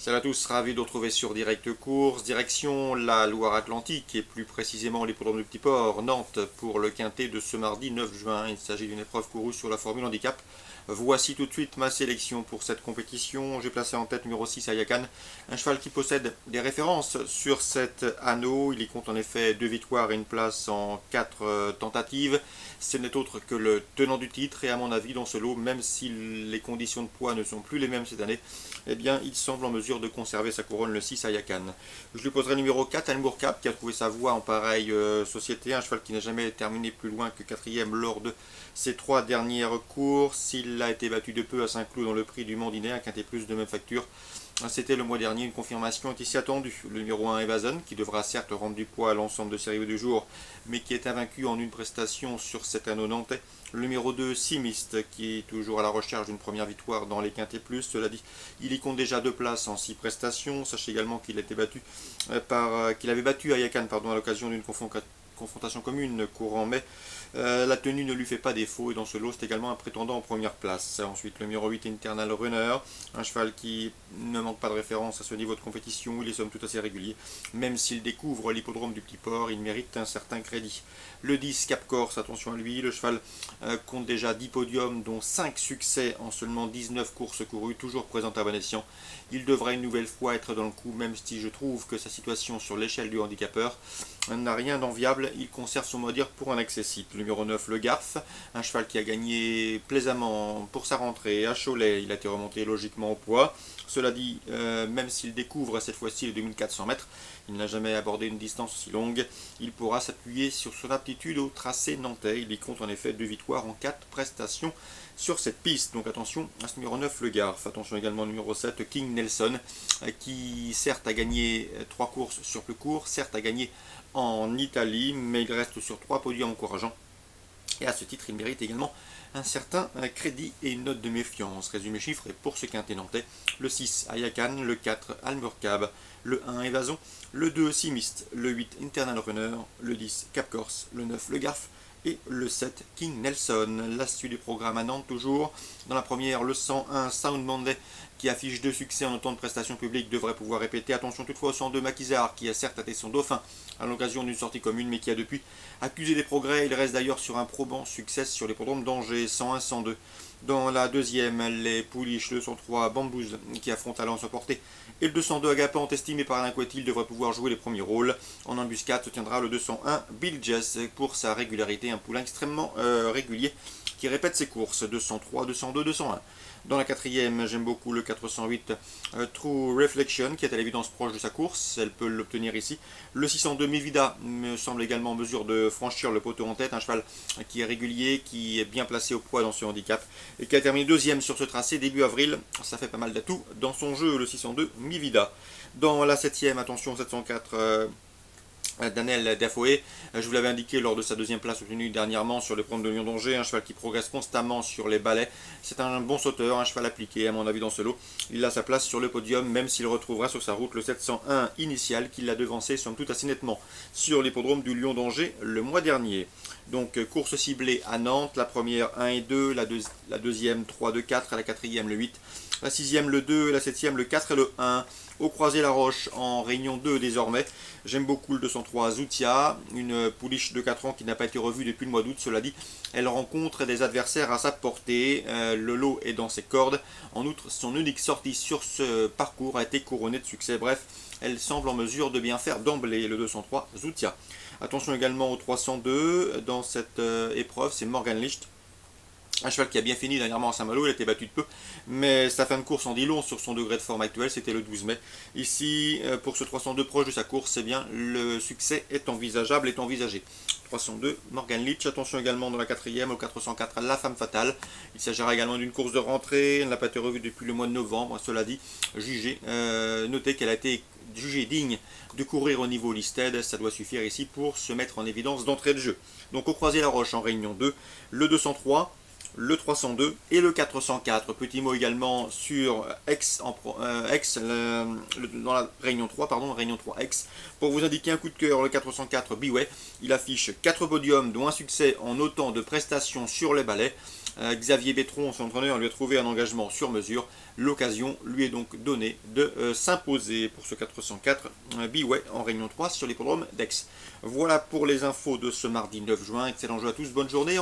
Salut à tous, ravi de retrouver sur Direct Course, direction la Loire-Atlantique et plus précisément l'hippodrome du Petit Port, Nantes, pour le quintet de ce mardi 9 juin. Il s'agit d'une épreuve courue sur la Formule Handicap. Voici tout de suite ma sélection pour cette compétition. J'ai placé en tête numéro 6 Ayakan, un cheval qui possède des références sur cet anneau. Il y compte en effet 2 victoires et une place en 4 tentatives. Ce n'est autre que le tenant du titre et à mon avis dans ce lot, même si les conditions de poids ne sont plus les mêmes cette année, eh bien il semble en mesure de conserver sa couronne, le 6 Ayakan. Je lui poserai numéro 4 Almour Cap, qui a trouvé sa voie en pareille société, un cheval qui n'a jamais terminé plus loin que 4e lors de ses 3 dernières courses. Il a été battu de peu à Saint-Cloud dans le prix du Mandinet, un quintet plus de même facture. C'était le mois dernier, une confirmation est ici attendue. Le numéro 1 Evason, qui devra certes rendre du poids à l'ensemble de ses rivaux du jour, mais qui est invaincu en une prestation sur cet anneau nantais. Le numéro 2 Simiste, qui est toujours à la recherche d'une première victoire dans les quintés plus. Cela dit, il y compte déjà 2 places en 6 prestations. Sachez également qu'il avait battu Ayakan à l'occasion d'une confrontation commune courant mai. La tenue ne lui fait pas défaut et dans ce lot c'est également un prétendant en première place. Ensuite le numéro 8 Internal Runner, un cheval qui ne manque pas de référence à ce niveau de compétition, il est somme toute assez régulier. Même s'il découvre l'hippodrome du Petit Port, il mérite un certain crédit. Le 10 Cap Corse, attention à lui, le cheval compte déjà 10 podiums dont 5 succès en seulement 19 courses courues, toujours présent à bon escient. Il devrait une nouvelle fois être dans le coup, même si je trouve que sa situation sur l'échelle du handicapeur n'a rien d'enviable. Il conserve son mot à dire pour un accessite. Le numéro 9, le Garf, un cheval qui a gagné plaisamment pour sa rentrée à Cholet. Il a été remonté logiquement au poids. Cela dit, même s'il découvre cette fois-ci les 2400 mètres, il n'a jamais abordé une distance aussi longue. Il pourra s'appuyer sur son aptitude au tracé nantais. Il y compte en effet 2 victoires en 4 prestations sur cette piste. Donc attention à ce numéro 9, le Garf. Attention également au numéro 7, King Nelson, qui certes a gagné 3 courses sur plus court, certes a gagné en Italie, mais il reste sur 3 podiums encourageants. Et à ce titre, il mérite également un certain crédit et une note de méfiance. Résumé chiffré pour ce quintet nantais: le 6 Ayakan, le 4 Almurcab, le 1 Evason, le 2 Simiste, le 8 Internal Runner, le 10 Cap Corse, le 9 le Garf et le 7 King Nelson. La suite du programme à Nantes toujours. Dans la première, le 101 Sound Monday, qui affiche 2 succès en autant de prestations publiques, devrait pouvoir répéter. Attention toutefois au 102 Maquisard, qui a certes été son dauphin à l'occasion d'une sortie commune, mais qui a depuis accusé des progrès. Il reste d'ailleurs sur un probant succès sur l'hippodrome d'Angers. 101-102. Dans la deuxième, les Pouliches, le 103 Bambouz, qui affronte à lance portée, et le 202 Agapant, estimé par Alain Couetil, devrait pouvoir jouer les premiers rôles. En embuscade se tiendra le 201 Bill Jess pour sa régularité, un poulain extrêmement régulier qui répète ses courses. 203, 202, 201. Dans la quatrième, j'aime beaucoup le 408 True Reflection, qui est à l'évidence proche de sa course. Elle peut l'obtenir ici. Le 602 Mivida me semble également en mesure de franchir le poteau en tête. Un cheval qui est régulier, qui est bien placé au poids dans ce handicap et qui a terminé deuxième sur ce tracé début avril. Ça fait pas mal d'atouts dans son jeu, le 602 Mivida. Dans la septième, attention, 704 Daniel Dafoe, je vous l'avais indiqué lors de sa deuxième place obtenue dernièrement sur le prône de Lyon d'Angers, un cheval qui progresse constamment sur les balais. C'est un bon sauteur, un cheval appliqué à mon avis dans ce lot. Il a sa place sur le podium, même s'il retrouvera sur sa route le 701 initial qui l'a devancé somme toute assez nettement sur l'hippodrome du Lyon d'Angers le mois dernier. Donc course ciblée à Nantes, la première 1 et 2, la deuxième 3, 2, 4, la quatrième le 8, la sixième le 2, la septième le 4 et le 1. Au Croisé-la-Roche en réunion 2 désormais. J'aime beaucoup le 203 Zoutia, une pouliche de 4 ans qui n'a pas été revue depuis le mois d'août. Cela dit, elle rencontre des adversaires à sa portée. Le lot est dans ses cordes. En outre, son unique sortie sur ce parcours a été couronnée de succès. Bref, elle semble en mesure de bien faire d'emblée, le 203 Zoutia. Attention également au 302 dans cette épreuve, c'est Morgan Licht. Un cheval qui a bien fini dernièrement à Saint-Malo, il a été battu de peu, mais sa fin de course en dit long sur son degré de forme actuel, c'était le 12 mai. Ici, pour ce 302 proche de sa course, c'est bien, le succès est envisageable, est envisagé. 302, Morgan Leach, attention également dans la quatrième, au 404, La Femme Fatale. Il s'agira également d'une course de rentrée, elle n'a pas été revue depuis le mois de novembre, cela dit, jugée. Notez qu'elle a été jugée digne de courir au niveau listed, ça doit suffire ici pour se mettre en évidence d'entrée de jeu. Donc au Croisé-la-Roche en réunion 2, le 203, le 302 et le 404. Petit mot également sur dans la réunion 3, réunion 3 X. Pour vous indiquer un coup de cœur, le 404 Biway, il affiche 4 podiums, dont un succès en autant de prestations sur les balais. Xavier Bétron, son entraîneur, lui a trouvé un engagement sur mesure. L'occasion lui est donc donnée de s'imposer pour ce 404 B-Way en Réunion 3 sur l'hippodrome d'Aix. Voilà pour les infos de ce mardi 9 juin. Excellent jeu à tous, bonne journée.